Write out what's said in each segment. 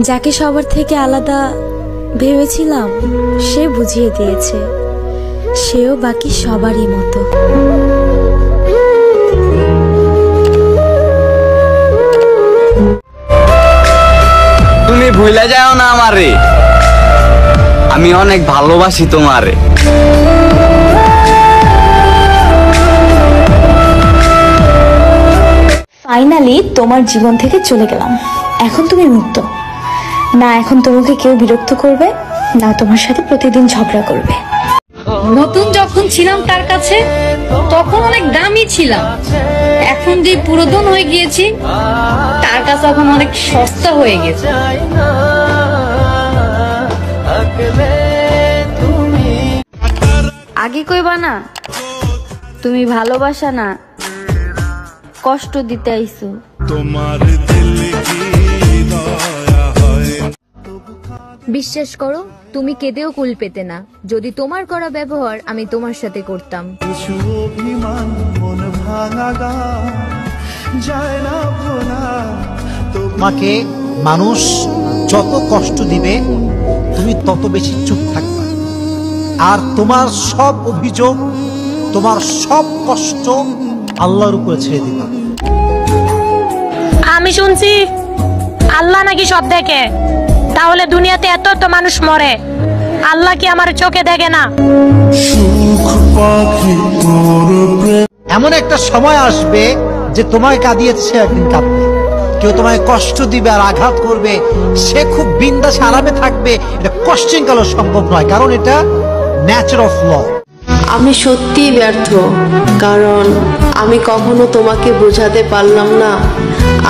যাকে সবার থেকে আলাদা ভেবেছিলাম সে বুঝিয়ে দিয়েছে সেও বাকি সবারই মতো। তুমি ভুলে যাও না আমারে, আমি অনেক ভালোবাসি তোমারে। ফাইনালি তোমার জীবন থেকে চলে গেলাম, এখন তুমি মুক্ত। না এখন তোমাকে কেউ বিরক্ত করবে না তোমার সাথে প্রতিদিন ঝগড়া করবে। নতুন যখন ছিলাম তার কাছে তখন অনেক দামি ছিলাম, এখন যে পুরাতন হয়ে গিয়েছি তার কাছে এখন অনেক সস্তা হয়ে গেছে। আগে কইবা না তুমি ভালোবাসা না কষ্ট দিতে আইছো। বিশ্বাস করো তুমি কেঁদেও কুল পেতে না যদি তোমার করা ব্যবহার আমি তোমার সাথে করতাম। তোমাকে মানুষ যত কষ্ট দিবে তুমি তত বেশি চুপ থাকবে, আর তোমার সব অভিযোগ তোমার সব কষ্ট আল্লাহর উপরে ছেড়ে দিবা। আমি শুনছি আল্লাহ নাকি সব দেখে, তাহলে দুনিয়াতে এত এত মানুষ মরে, আল্লাহ কি আমার চোখে দেখে না? এমন একটা সময় আসবে যে তোমায় কাঁদিয়েছে সে একদিন কাঁদবে, কেউ তোমায় কষ্ট দিবে আর আঘাত করবে সে খুব বিন্দাস আরামে থাকবে। এটা কোশ্চেন কালো সম্ভব নয়, কারণ এটা ন্যাচার অফ ল। আমি সত্যিই ব্যর্থ, কারণ আমি কখনো তোমাকে বোঝাতে পারলাম না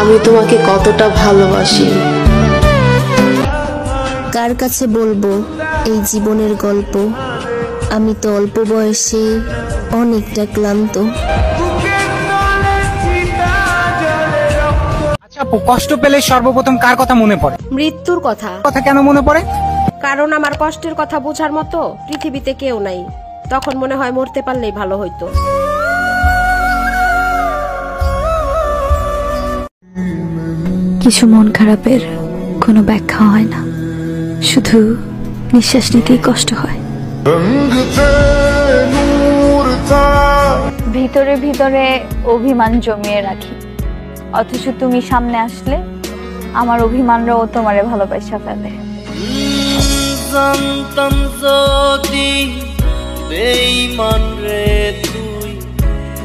আমি তোমাকে কতটা ভালোবাসি। কার কাছে বলবো এই জীবনের গল্প, আমি তো অল্প বয়সে অনেকটা ক্লান্ত। আচ্ছা আপু, কষ্ট পেলে সর্বপ্রথম কার কথা মনে পড়ে? মৃত্যুর কথা। কথা কেন মনে পড়ে? কারণ আমার কষ্টের কথা বোঝার মতো পৃথিবীতে কেউ নাই, তখন মনে হয় মরতে পারলেই ভালো হইতো। কিছু মন খারাপের কোনো ব্যাখ্যা হয় না, শুধু নিঃশ্বাস নিতেই কষ্ট হয়। ভিতরে ভিতরে অভিমান জমিয়ে রাখি, অথচ তুমি সামনে আসলে আমার অভিমানরাও তোমারে ভালোবাসা ফেলে। জানতাম যদি বেঈমান রে তুই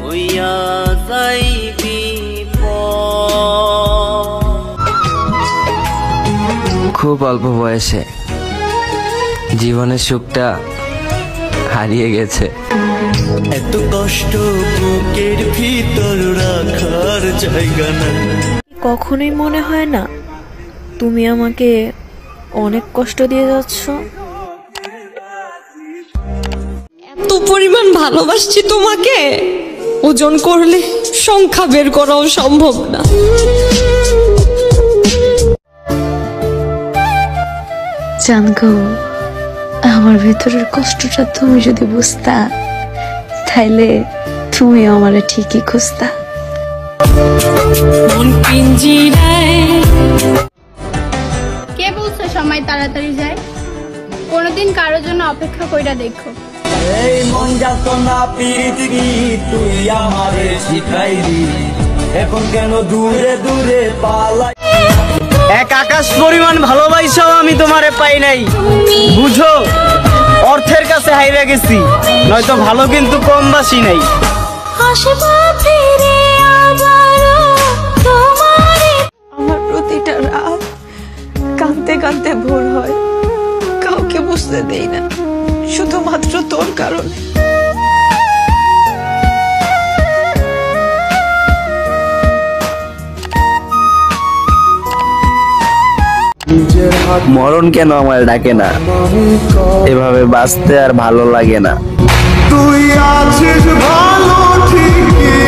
হইয়া যাইবি খুব অল্প বয়সে জীবনের সুখটা হারিয়ে গেছে। এত কষ্ট বুকের ভিতর রাখার জায়গা না। কখনোই মনে হয় না তুমি আমাকে অনেক কষ্ট দিয়ে যাচ্ছ? এত পরিমাণ ভালোবাসছি তোমাকে, ওজন করলে সংখ্যা বের করাও সম্ভব না। জানগো, আমার ভেতরের কষ্টটা তুমি যদি বুঝতা তাইলে তুমি আমারে ঠিকই খুঁজতা। কে বলছে সময় তাড়াতাড়ি যায়? কোনোদিন কারোর জন্য অপেক্ষা কইরা দেখো। এই মন যাত না পিরিতি তুই আমারে শিখাইলি, এখন কেন দূরে দূরে পালাই। এক আকাশ পরিমাণ ভালোবাসাও আমি তোমারে পাই নাই, বুঝো অর্থের কাছে হাইরা গেছি, নয়তো ভালো কিন্তু কম বাসি নাই। আমার প্রতিটা রাত কাঁদতে কাঁদতে ভোর হয়, কাউকে বুঝতে দেই না, শুধুমাত্র তোর কারণে। মরণ কেন আমার ডাকে না, এভাবে বাঁচতে আর ভালো লাগে না। তুই আছিস ভালো ঠিকই